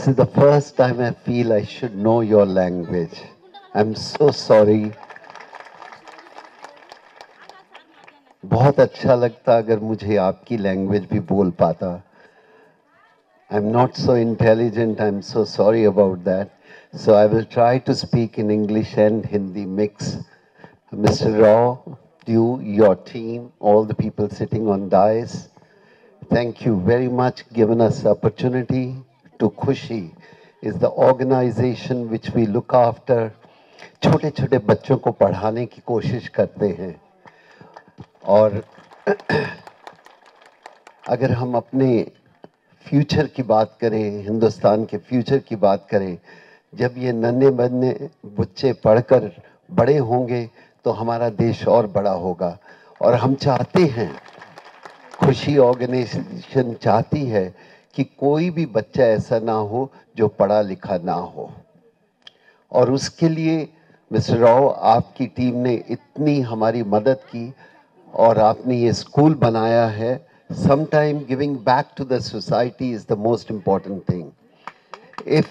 This is the first time I feel I should know your language. I'm so sorry. बहुत अच्छा लगता अगर मुझे आपकी लैंग्वेज भी बोल पाता. I'm not so intelligent. I'm so sorry about that. So I will try to speak in English and Hindi mix. Mr. Rao, you, your team, all the people sitting on dais, thank you very much given us opportunity to Khushi is the organization which we look after. छोटे छोटे बच्चों को पढ़ाने की कोशिश करते हैं और अगर हम अपने फ्यूचर की बात करें, हिंदुस्तान के फ्यूचर की बात करें, जब ये नन्हे बन्ने बच्चे पढ़कर बड़े होंगे तो हमारा देश और बड़ा होगा. और हम चाहते हैं, खुशी ऑर्गेनाइजेशन चाहती है कि कोई भी बच्चा ऐसा ना हो जो पढ़ा लिखा ना हो. और उसके लिए मिस्टर राव, आपकी टीम ने इतनी हमारी मदद की और आपने ये स्कूल बनाया है. Sometime giving back to the society is the most important thing. If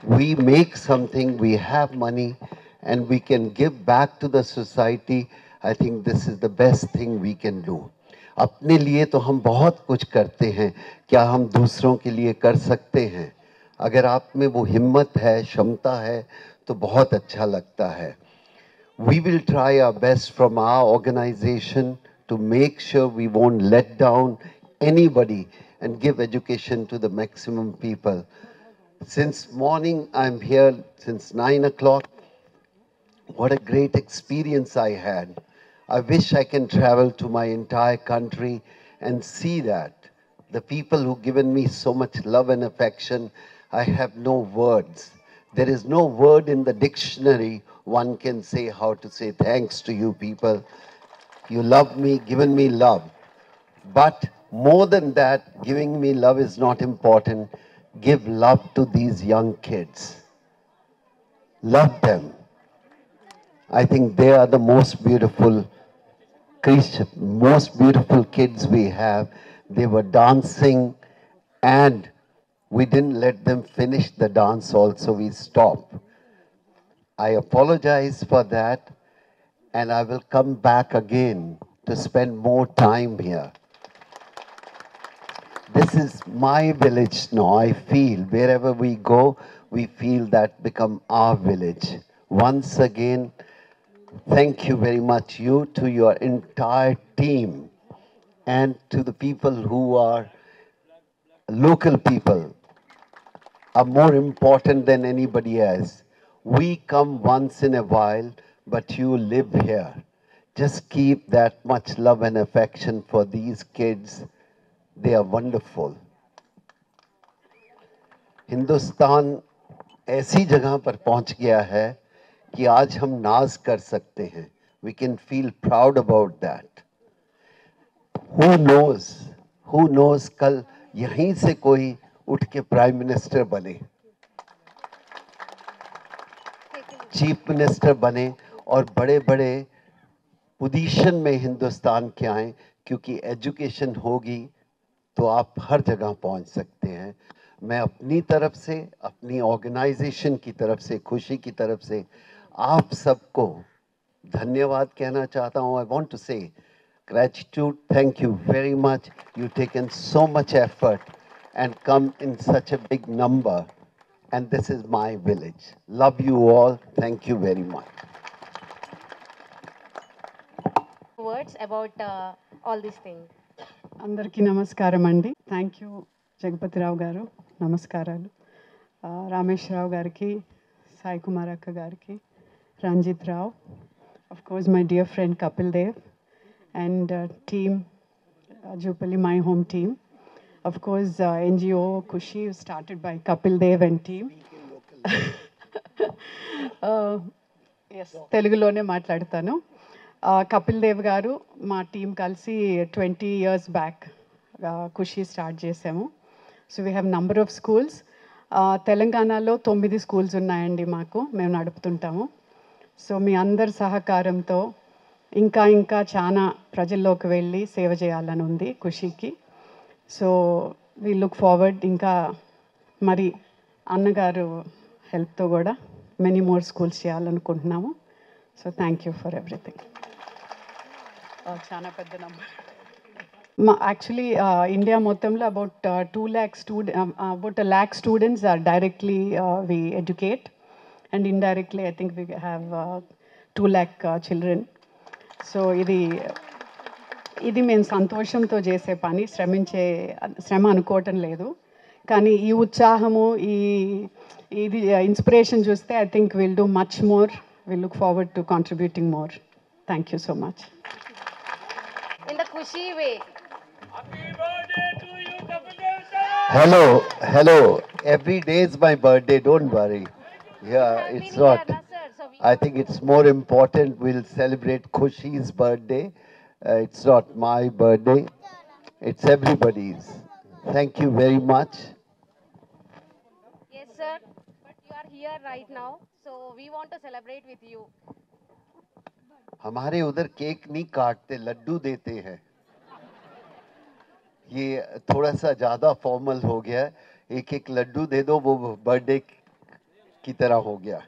we make something, we have money, and we can give back to the society, I think this is the best thing we can do. अपने लिए तो हम बहुत कुछ करते हैं, क्या हम दूसरों के लिए कर सकते हैं? अगर आप में वो हिम्मत है, क्षमता है, तो बहुत अच्छा लगता है. We will try our best from our organization to make sure we won't let down anybody and give education to the maximum people. Since morning, I'm here since 9 o'clock. What a great experience I had. I wish I can travel to my entire country and see that. The people who given me so much love and affection, I have no words. There is no word in the dictionary one can say how to say thanks to you people. You love me, given me love. But more than that, giving me love is not important. Give love to these young kids. Love them. I think they are the most beautiful kids we have. They were dancing and we didn't let them finish the dance also, we stopped. I apologize for that and I will come back again to spend more time here. This is my village now. I feel wherever we go, we feel that become our village. Once again, thank you very much, you, to your entire team, and to the people who are local people, are more important than anybody else. We come once in a while, but you live here. Just keep that much love and affection for these kids. They are wonderful. Hindustan ऐसी जगह पर पहुंच गया है कि आज हम नाज कर सकते हैं. We can feel proud about that. Who knows कल यहीं से कोई उठ के प्राइम मिनिस्टर बने, चीफ मिनिस्टर बने और बड़े बड़े पोजीशन में हिंदुस्तान के आए, क्योंकि एजुकेशन होगी तो आप हर जगह पहुंच सकते हैं. मैं अपनी तरफ से, अपनी ऑर्गेनाइजेशन की तरफ से, खुशी की तरफ से आप सबको धन्यवाद कहना चाहता हूं. आई वांट टू से gratitude, thank you very much. You've taken so much effort and come in such a big number, and this is my village. Love you all. Thank you very much. Words about all these things. అందరికీ నమస్కారం అండి. Thank you Jagapathi Rao గారు, నమస్కారాలు. రామేశ్వరరావు గారికి, సాయి కుమార్ అక్క గారికి, రంజిత్ రావు, of course my dear friend Kapil Dev and team Jupali, my home team. Of course NGO Khushi started by Kapil Dev and team. Yes, తెలుగులోనే మాట్లాడతాను. కపిల్ దేవ్ గారు, మా టీం కలిసి 20 years బ్యాక్ ఖుషి స్టార్ట్ చేసాము. So we have number of schools. తెలంగాణలో 9 schools ఉన్నాయండి మాకు, మేము నడుపుతుంటాము. సో మీ అందరి సహకారంతో ఇంకా చాలా ప్రజల్లోకి వెళ్ళి సేవ చేయాలని ఉంది ఖుషికి. సో వీ లుక్ ఫార్వర్డ్ ఇంకా మరి అన్నగారు హెల్ప్తో కూడా మెనీ మోర్ స్కూల్స్ చేయాలనుకుంటున్నాము. So thank you for everything. చాలా పెద్ద నెంబర్. యాక్చువల్లీ ఇండియా మొత్తంలో about 2 lakh about 1 lakh students are directly we educate, and indirectly I think we have 2 lakh children. So ఇది మేము సంతోషంతో చేసే పని, శ్రమ అనుకోవటం లేదు. కానీ ఈ ఉత్సాహము, ఇది ఇన్స్పిరేషన్ చూస్తే I think will do much more. Will look forward to contributing more. Thank you so much. In the Khushi way. Hello. Every day is my birthday, don't worry. Yeah, it's not. I think it's more important we'll celebrate Khushi's birthday. It's not my birthday. It's everybody's. Thank you very much. Yes, sir. But you are here right now, so we want to celebrate with you. हमारे उधर cake नहीं काटते, लड्डू देते हैं. ये थोड़ा सा ज़्यादा फॉर्मल हो गया. एक लड्डू दे दो, वो बर्थडे की तरह हो गया.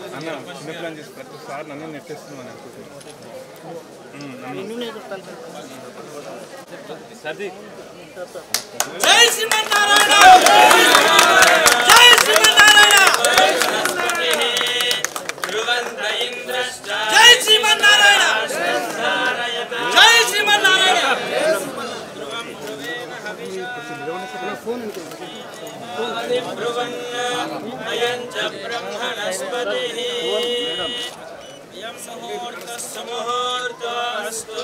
అన్న చిన్న ప్లాన్ చేసి ప్రతిసారి నన్ను నెట్టేస్తున్నాను సర్ది జై శ్రీమన్నారాయణ జై శ్రీమన్నారాయణ ధ్రువంత ఇంద్రశ్చ జై శ్రీమన్నారాయణ జై శ్రీమన్నారాయణ ధ్రువం ధ్రువేణ హవిషా అయం చ బ్రహ్మణస్పతిః అయం ముహూర్తస్సు ముహూర్తోస్తు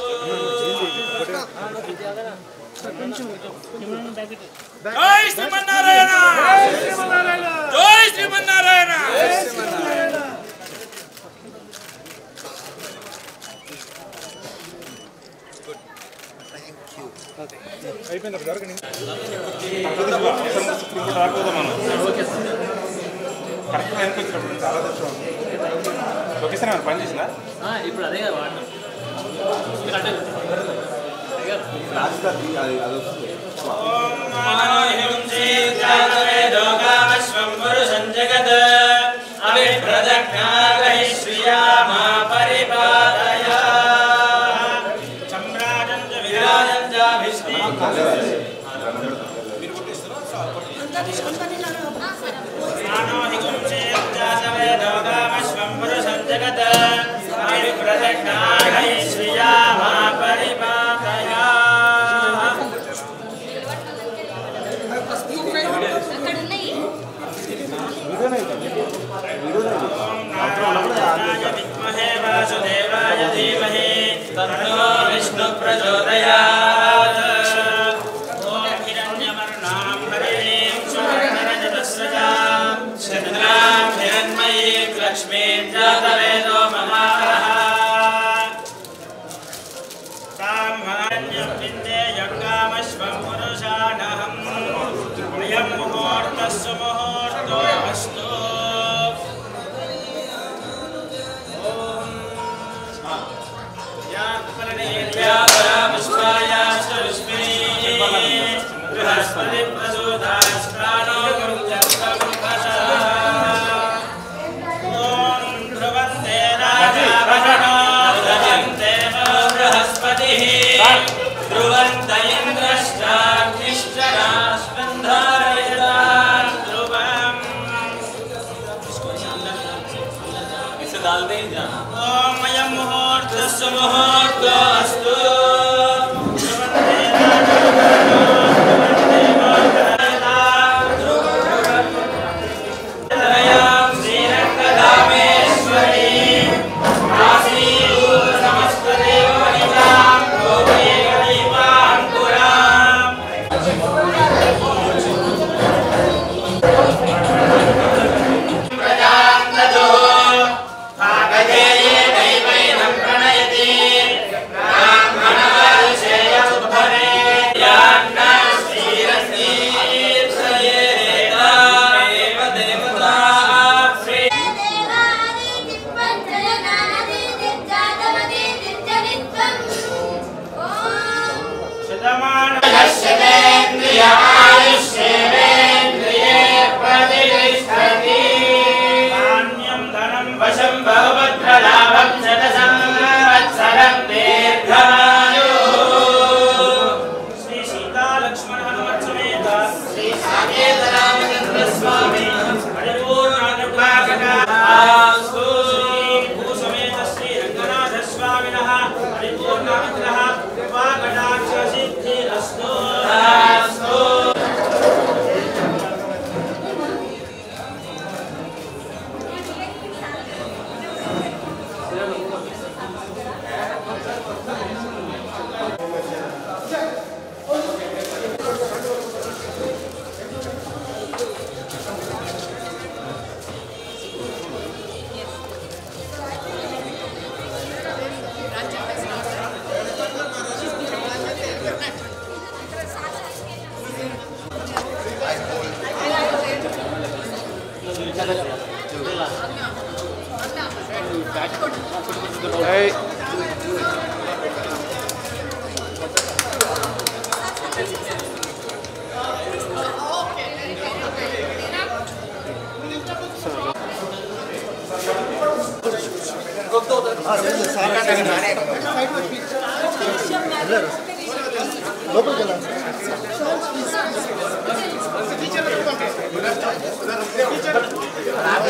జై శ్రీమన్నారాయణ జై శ్రీమన్నారాయణ అయిపోయింది జరగని రాకపోదాం మనం కరెక్ట్గా అనిపించినప్పుడు చాలా దర్శనం లొకేషన్ ఏమైనా పని చేసిందా ఇప్పుడు అదే కదా వాడినాం విద్మహే వాసుదేవాయ ధీమహి తన్నో విష్ణు ప్రచోదయాత్ ఓం హిరణ్యవర్ణాం హరిణీం సువర్ణరజతస్రజాం చంద్రాం హిరణ్మయీం లక్ష్మీం జాతవేదో మమాహః తాం హిరణ్యం విందేయం కామశ్వం పురుషాణహం అయం ముహూర్తస్సు ముహూర్తోస్తు బృహస్పతి ప్రసూతాస్త్రానో ఓం ధ్రువంతే రాజా ధ్రువంతే బృహస్పతి ధ్రువంత ఇంద్రశ్చాగ్నిశ్చరాస్పంధారయతాన్ ధ్రువం ఓం అయం ముహూర్తస్సు ముహూర్తోస్తు Hey. Okay.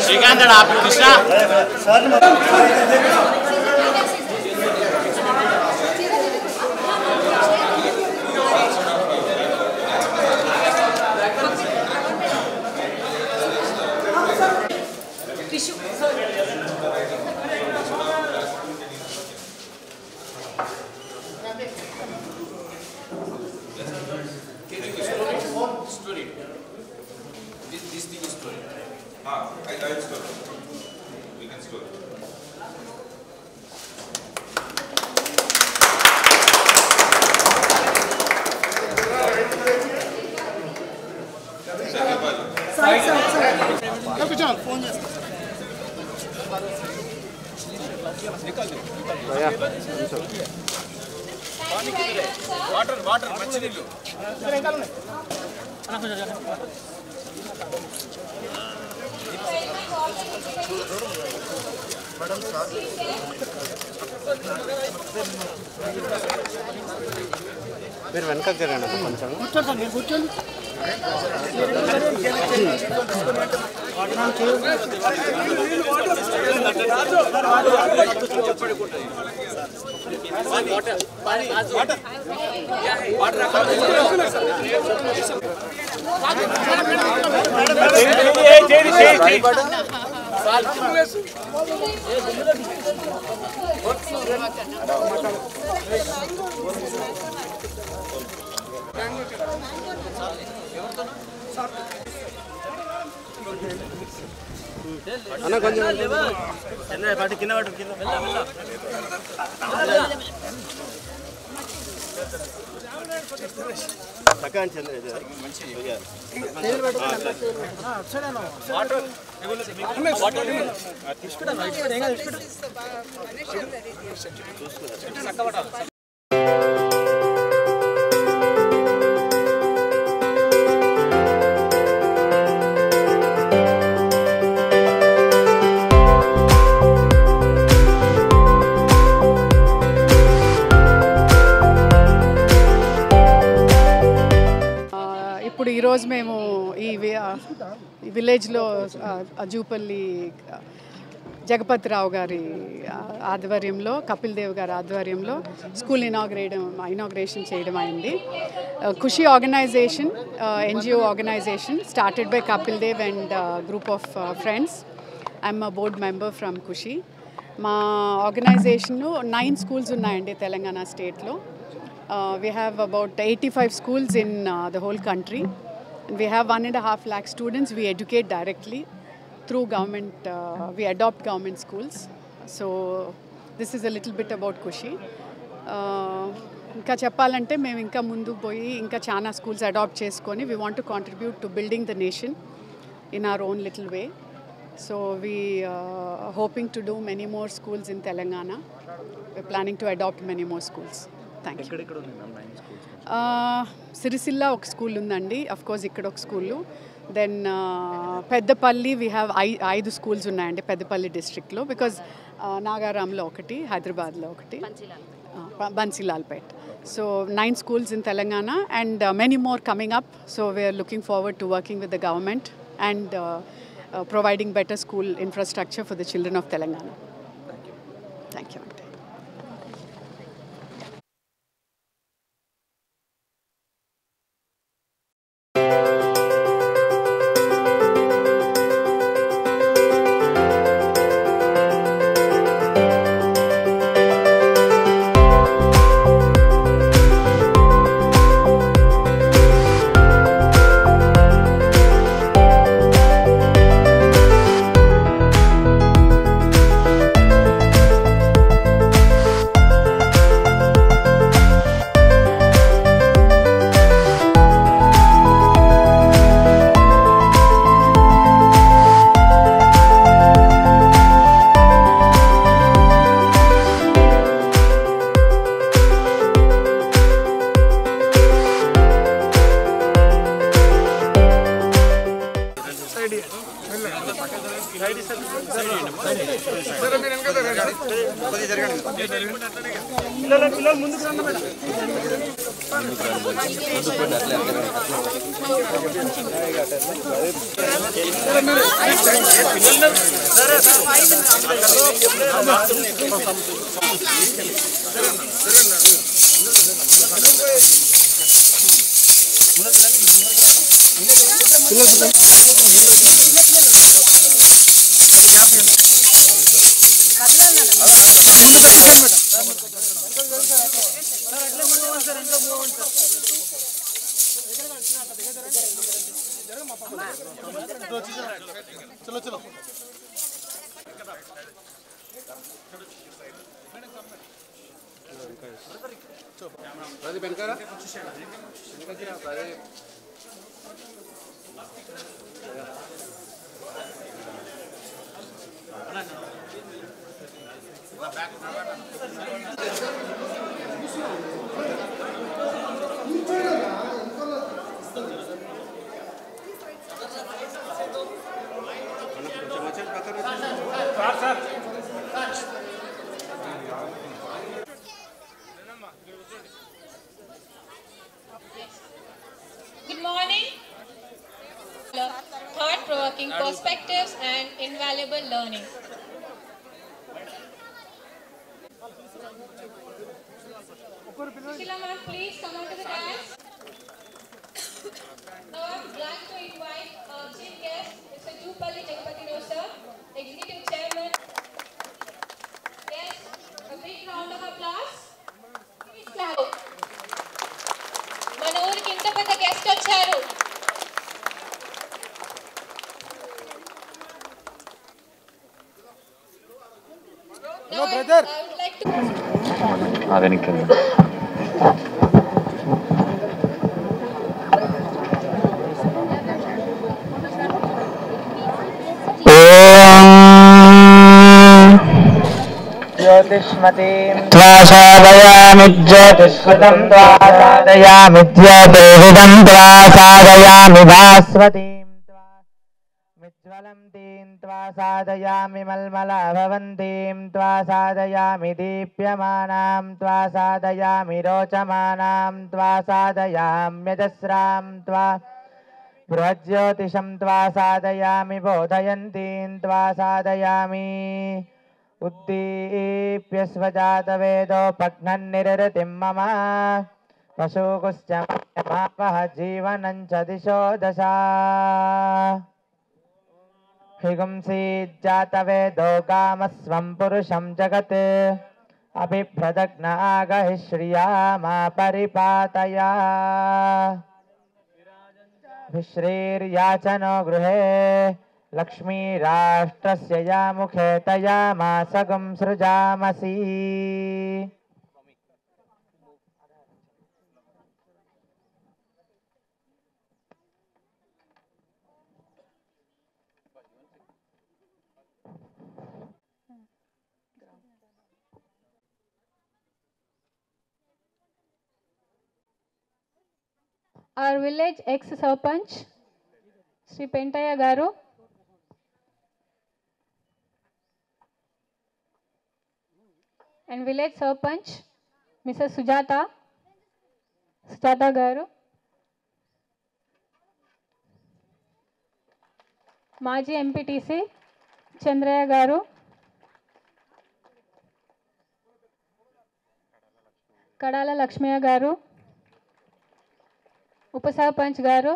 श्रीकांत आप कृष्णा వాటర్ మంచి నీళ్ళు మీరు వెనకకి జరగండి కొంచెం కూర్చోండి కూర్చోండి అన్న కొంచెం పాటి కింద పడు కింద చక్కని చంద్ర ఇప్పుడు ఈరోజు మేము ఈ విలేజ్లో అజూపల్లి జగపతిరావు గారి ఆధ్వర్యంలో కపిల్ దేవ్ గారి ఆధ్వర్యంలో స్కూల్ ఇనాగ్రేషన్ చేయడం అయింది. Khushi organization NGO organization started by Kapil Dev and group of friends. I'm a board member from Khushi. మా ఆర్గనైజేషన్లో 9 schools ఉన్నాయండి తెలంగాణ స్టేట్లో. We have about 85 schools in the whole country. And we have 1.5 lakh students. We educate directly through government. We adopt government schools. So this is a little bit about Kushi. ఇంకా చెప్పాలంటే మేము ఇంకా ముందుకు పోయి ఇంకా చాలా స్కూల్స్ అడాప్ట్ చేసుకొని we want to contribute to building the nation in our own little way. So we are hoping to do many more schools in Telangana. We're planning to adopt many more schools. Thank you. Sirisilla ఒక school ఉందండి, of course ఇక్కడ ఒక school. Then Peddapalli we have 5 schools ఉన్నాయండి పెద్దపల్లి డిస్ట్రిక్ట్లో. Because నాగారాంలో ఒకటి, హైదరాబాద్లో ఒకటి, Bansilalpet. So 9 schools in Telangana and many more coming up. So we are looking forward to working with the government and providing better school infrastructure for the children of Telangana. Thank you. పిల్లలు ముందుకు రండి madam. चलो चलो అది వెనకారా Good morning. Thought-provoking perspectives and invaluable learning. Shila ma'am, please come on to the dais. Now I would like to invite our chief guest, Mr. Jupalli Jagapati Rao sir, Executive Chairman. Yes, a big round of applause. Please clap. మన ఊరికి ఇంత పెద్ద guest వచ్చారు. Hello brother వెనక్కి ज्योतिष्मतीं त्वासादयामि ज्योतिष्कृतं त्वासादयामि ज्योतिर्विदं त्वासादयामि भास्वतीं त्वाज्वलन्तीं त्वासादयामि मल्मलाभवन्तीं त्वासादयामि दीप्यमानां त्वासादयामि रोचमानां त्वासादयाम्यजस्रां त्वा बृहज्योतिषं त्वासादयामि बोधयन्तीं त्वासादयामि उद्दीप्य स्वजातवेदोपघ्नन्निरृतिं मम पशुकुश्च मह्यमापः जीवनं च दिशो दशा हिगुंसीज्जातवेदो कामस्वं पुरुषं जगत् अभिभ्रदग्न आगहि श्रिया मा परिपातया विश्रीर्याचनो गृहे लक्ष्मीराष्ट्रस्य या मुखे तया मासगं सृजामसि Our village ex-sarpanch, Sri Pentaya Garu. And village sarpanch, Mrs. Sujata Garu. Maji MPTC, Chandraya Garu. Kadala Lakshmiya Garu. ఉపసర్పంచ్ గారు,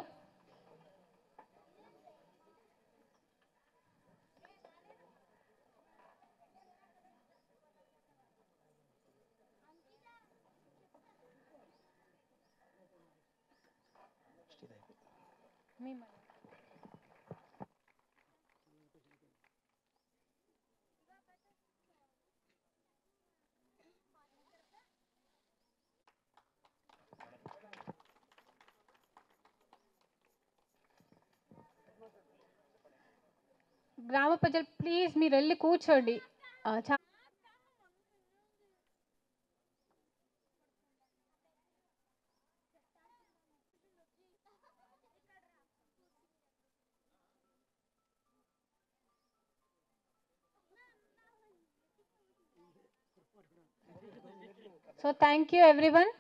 గ్రామ ప్రజలు ప్లీజ్ మీరు వెళ్ళి కూర్చోండి. So thank you everyone.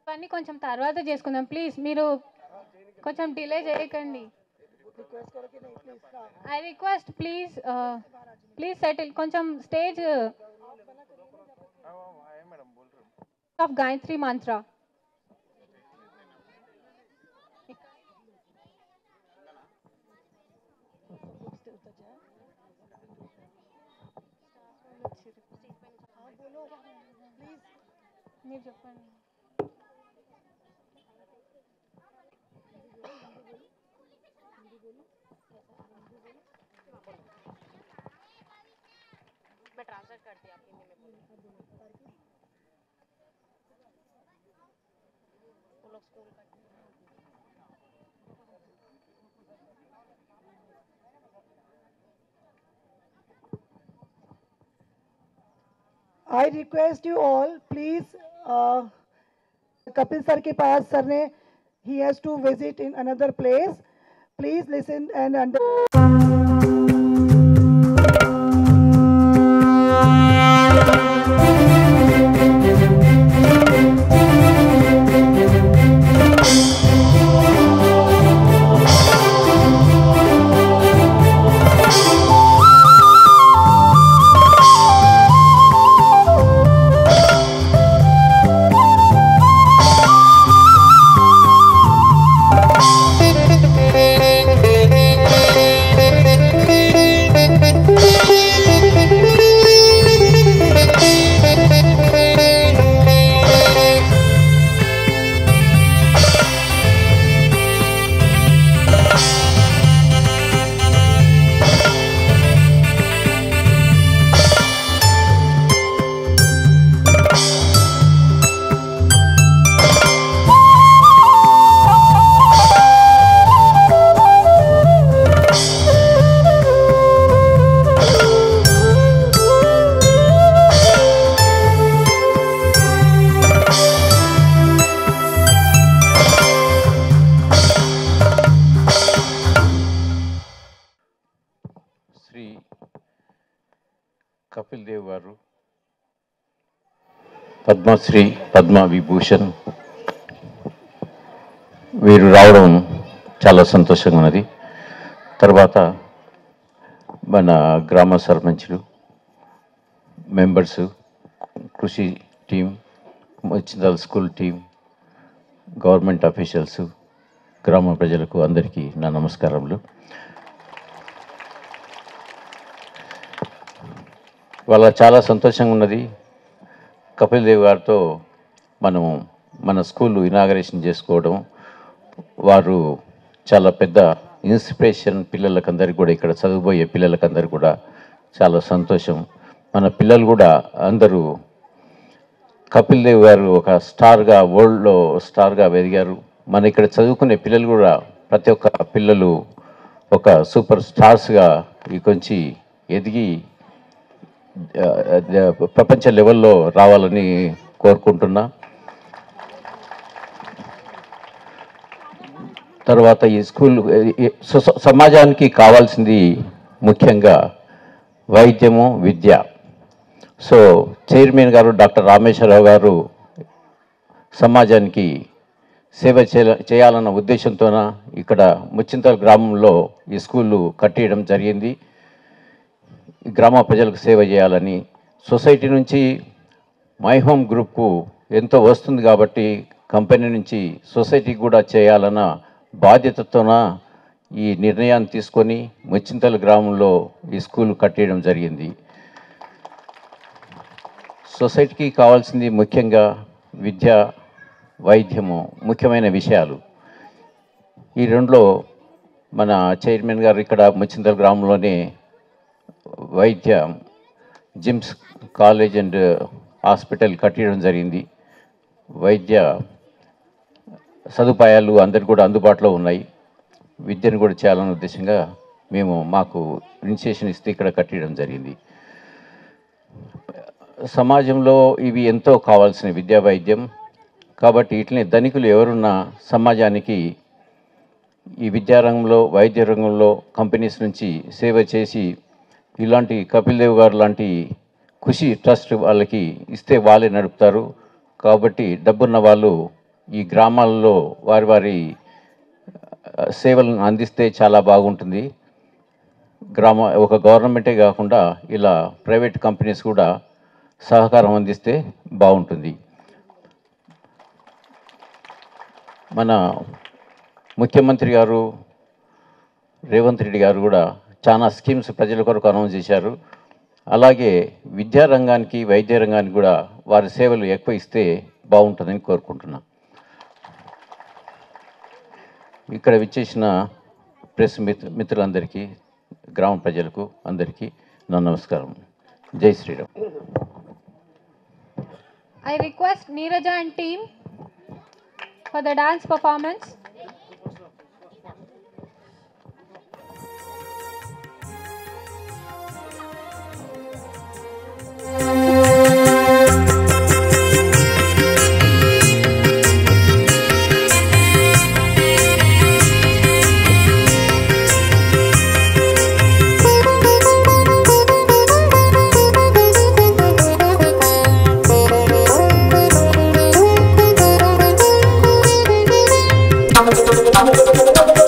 ఇవన్నీ కొంచెం తర్వాత చేసుకుందాం ప్లీజ్. మీరు కొంచెం డిలే చేయకండి. I request please please settle. కొంచెం స్టేజ్ ఆఫ్ గాయత్రి మంత్ర. మీరు చెప్పండి. मैं ट्रांसलेट करती हूँ, आप हिंदी में बोलो। वो लोग स्कूल का I request you all, please, Kapil sir के पास sir ने, he has to visit in another place. Please listen and Kapil Dev గారు పద్మశ్రీ పద్మ విభూషణ్ వీరు రావడం చాలా సంతోషంగా ఉన్నది. తర్వాత మన గ్రామ సర్పంచులు, మెంబర్సు, కృషి team, Muchchindal school team, government officials, గ్రామ ప్రజలకు అందరికీ నా నమస్కారములు. వాళ్ళ చాలా సంతోషంగా ఉన్నది. కపిల్ దేవ్ గారితో మనం మన స్కూల్ ఇనాగరేషన్ చేసుకోవడం, వారు చాలా పెద్ద ఇన్స్పిరేషన్ పిల్లలకందరికీ కూడా, ఇక్కడ చదువుబోయే పిల్లలకందరికీ కూడా చాలా సంతోషం. మన పిల్లలు కూడా అందరూ కపిల్ దేవ్ గారు ఒక స్టార్గా, వరల్డ్లో స్టార్గా ఎదిగారు. మన ఇక్కడ చదువుకునే పిల్లలు కూడా ప్రతి ఒక్క పిల్లలు ఒక సూపర్ స్టార్స్గా కొంచెం ఎదిగి ప్రపంచ లెవెల్లో రావాలని కోరుకుంటున్నా. తర్వాత ఈ స్కూల్ సమాజానికి కావాల్సింది ముఖ్యంగా వైద్యము, విద్య. సో చైర్మన్ గారు డాక్టర్ రామేశ్వరరావు గారు సమాజానికి సేవ చేయాలన్న ఉద్దేశంతోన ఇక్కడ ముచ్చింతల్ గ్రామంలో ఈ స్కూలు కట్టేయడం జరిగింది. గ్రామ ప్రజలకు సేవ చేయాలని. సొసైటీ నుంచి మై హోమ్ గ్రూప్కు ఎంతో వస్తుంది కాబట్టి కంపెనీ నుంచి సొసైటీకి కూడా చేయాలన్న బాధ్యతతోన ఈ నిర్ణయాన్ని తీసుకొని ముచ్చింతల్ గ్రామంలో ఈ స్కూల్ కట్టేయడం జరిగింది. సొసైటీకి కావాల్సింది ముఖ్యంగా విద్య, వైద్యము ముఖ్యమైన విషయాలు. ఈ రెండులో మన చైర్మన్ గారు ఇక్కడ ముచ్చింతల్ గ్రామంలోనే వైద్య జిమ్స్ కాలేజ్ అండ్ హాస్పిటల్ కట్టడం జరిగింది. వైద్య సదుపాయాలు అందరికీ కూడా అందుబాటులో ఉన్నాయి. విద్యను కూడా చేయాలనే ఉద్దేశంగా మాకు ఇనిషియేషన్ ఇస్తే ఇక్కడ కట్టడం జరిగింది. సమాజంలో ఇవి ఎంతో కావాల్సిన విద్యా వైద్యం కాబట్టి వీటిని ధనికులు ఎవరున్నా సమాజానికి ఈ విద్యారంగంలో వైద్య రంగంలో కంపెనీస్ నుంచి సేవ చేసి ఇలాంటి కపిల్ దేవ్ గారు లాంటి ఖుషి ట్రస్ట్ వాళ్ళకి ఇస్తే వాళ్ళే నడుపుతారు. కాబట్టి డబ్బున్న వాళ్ళు ఈ గ్రామాల్లో వారి వారి సేవలను అందిస్తే చాలా బాగుంటుంది. ఒక గవర్నమెంటే కాకుండా ఇలా ప్రైవేట్ కంపెనీస్ కూడా సహకారం అందిస్తే బాగుంటుంది. మన ముఖ్యమంత్రి గారు రేవంత్ రెడ్డి గారు కూడా చాలా స్కీమ్స్ ప్రజల కొరకు అనౌన్స్ చేశారు. అలాగే విద్యారంగానికి వైద్య రంగానికి కూడా వారి సేవలు ఎక్కువ ఇస్తే బాగుంటుందని కోరుకుంటున్నాను. ఇక్కడ విచ్చేసిన ప్రెస్ మిత్రులందరికీ గ్రామ ప్రజలకు అందరికీ నా నమస్కారం. జై Sriram. I request Neeraja and team for the dance performance. Thank you.